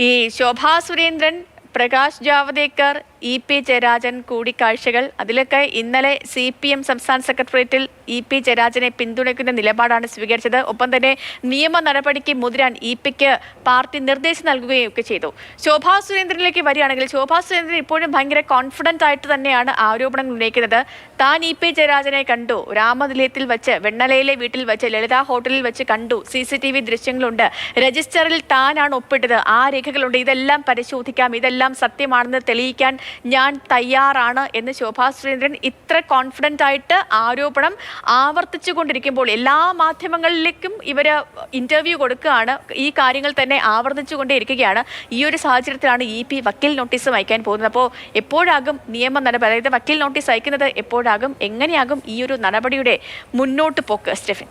ഈ ശോഭാ സുരേന്ദ്രൻ, പ്രകാശ് ജാവദേക്കർ, ഇ.പി. ജയരാജൻ കൂടിക്കാഴ്ചകൾ, അതിലൊക്കെ ഇന്നലെ CPM സംസ്ഥാന സെക്രട്ടേറിയറ്റിൽ ഇ.പി. ജയരാജനെ പിന്തുണയ്ക്കുന്ന നിലപാടാണ് സ്വീകരിച്ചത്. ഒപ്പം തന്നെ നിയമ നടപടിക്ക് മുതിരാൻ ഇ.പിക്ക് പാർട്ടി നിർദ്ദേശം നൽകുകയൊക്കെ ചെയ്തു. ശോഭാ സുരേന്ദ്രനിലേക്ക് വരികയാണെങ്കിൽ, ശോഭാ സുരേന്ദ്രൻ ഇപ്പോഴും ഭയങ്കര കോൺഫിഡന്റ് ആയിട്ട് തന്നെയാണ് ആരോപണം ഉന്നയിക്കുന്നത്. താൻ ഇ.പി. ജയരാജനെ കണ്ടു, രാമനിലയത്തിൽ വെച്ച്, വെണ്ണലയിലെ വീട്ടിൽ വെച്ച്, ലളിത ഹോട്ടലിൽ വെച്ച് കണ്ടു, CCTV ദൃശ്യങ്ങളുണ്ട്, രജിസ്റ്ററിൽ താനാണ് ഒപ്പിട്ടത്, ആ രേഖകളുണ്ട്, ഇതെല്ലാം പരിശോധിക്കാം, ഇതെല്ലാം സത്യമാണെന്ന് തെളിയിക്കാൻ ഞാൻ തയ്യാറാണ് എന്ന് ശോഭാ സുരേന്ദ്രൻ ഇത്ര കോൺഫിഡന്റ് ആയിട്ട് ആരോപണം ആവർത്തിച്ചുകൊണ്ടിരിക്കുമ്പോൾ എല്ലാ മാധ്യമങ്ങളിലേക്കും ഇവര് ഇന്റർവ്യൂ കൊടുക്കുകയാണ്. ഈ കാര്യങ്ങൾ തന്നെ ആവർത്തിച്ചുകൊണ്ടേയിരിക്കുകയാണ്. ഈ ഒരു സാഹചര്യത്തിലാണ് ഇ.പി. വക്കീൽ നോട്ടീസ് അയക്കാൻ പോകുന്നത്. അപ്പോൾ എപ്പോഴാകും നിയമ നടപടി, അതായത് വക്കീൽ നോട്ടീസ് അയക്കുന്നത് എപ്പോഴാകും, എങ്ങനെയാകും ഈ ഒരു നടപടിയുടെ മുന്നോട്ട് പോക്ക് സ്റ്റെഫിൻ?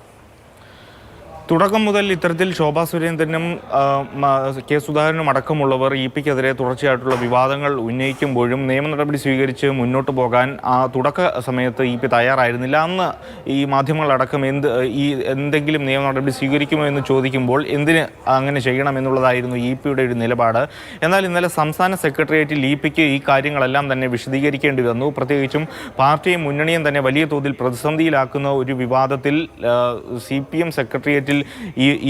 തുടക്കം മുതൽ ഇത്തരത്തിൽ ശോഭാ സുരേന്ദ്രനും കെ സുധാകരനും അടക്കമുള്ളവർ ഇ.പിക്കെതിരെ തുടർച്ചയായിട്ടുള്ള വിവാദങ്ങൾ ഉന്നയിക്കുമ്പോഴും നിയമ നടപടി സ്വീകരിച്ച് മുന്നോട്ട് പോകാൻ ആ തുടക്ക സമയത്ത് ഇ.പി തയ്യാറായിരുന്നില്ല. അന്ന് ഈ മാധ്യമങ്ങളടക്കം എന്തെങ്കിലും നിയമ നടപടി സ്വീകരിക്കുമോ എന്ന് ചോദിക്കുമ്പോൾ എന്തിന് അങ്ങനെ ചെയ്യണം എന്നുള്ളതായിരുന്നു ഇ.പിയുടെ ഒരു നിലപാട്. എന്നാൽ ഇന്നലെ സംസ്ഥാന സെക്രട്ടേറിയറ്റിൽ ഇ.പിക്ക് ഈ കാര്യങ്ങളെല്ലാം തന്നെ വിശദീകരിക്കേണ്ടി വന്നു. പ്രത്യേകിച്ചും പാർട്ടിയും മുന്നണിയും തന്നെ വലിയ തോതിൽ പ്രതിസന്ധിയിലാക്കുന്ന ഒരു വിവാദത്തിൽ CPM സെക്രട്ടേറിയറ്റിൽ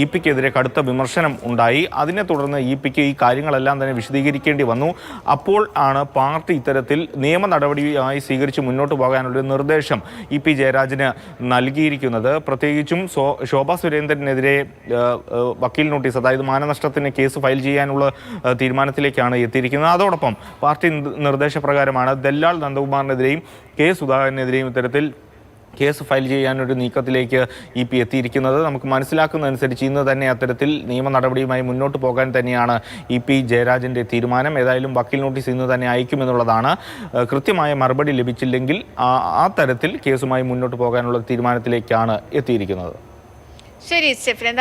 ഇ.പിക്കെതിരെ കടുത്ത വിമർശനം ഉണ്ടായി. അതിനെ തുടർന്ന് ഇ.പിക്ക് ഈ കാര്യങ്ങളെല്ലാം തന്നെ വിശദീകരിക്കേണ്ടി വന്നു. അപ്പോൾ ആണ് പാർട്ടി ഇത്തരത്തിൽ നിയമ നടപടിയായി സ്വീകരിച്ച് മുന്നോട്ട് പോകാനുള്ളൊരു നിർദ്ദേശം ഇ.പി. ജയരാജന് നൽകിയിരിക്കുന്നത്. പ്രത്യേകിച്ചും ശോഭാ സുരേന്ദ്രനെതിരെ വക്കീൽ നോട്ടീസ്, അതായത് മാനനഷ്ടത്തിന് കേസ് ഫയൽ ചെയ്യാനുള്ള തീരുമാനത്തിലേക്കാണ് എത്തിയിരിക്കുന്നത്. അതോടൊപ്പം പാർട്ടി നിർദ്ദേശപ്രകാരമാണ് ദല്ലാൽ നന്ദകുമാറിനെതിരെയും കെ സുധാകരനെതിരെയും ഇത്തരത്തിൽ കേസ് ഫയൽ ചെയ്യാനൊരു നീക്കത്തിലേക്ക് ഇ.പി എത്തിയിരിക്കുന്നത്. നമുക്ക് മനസ്സിലാക്കുന്നതനുസരിച്ച് ഇന്ന് തന്നെ അത്തരത്തിൽ നിയമ നടപടിയുമായി മുന്നോട്ട് പോകാൻ തന്നെയാണ് ഇ.പി. ജയരാജൻ്റെ തീരുമാനം. ഏതായാലും വക്കീൽ നോട്ടീസ് ഇന്ന് തന്നെ അയക്കുമെന്നുള്ളതാണ്. കൃത്യമായ മറുപടി ലഭിച്ചില്ലെങ്കിൽ ആ തരത്തിൽ കേസുമായി മുന്നോട്ട് പോകാനുള്ള തീരുമാനത്തിലേക്കാണ് എത്തിയിരിക്കുന്നത്. ശരി സ്റ്റെഫിൻ.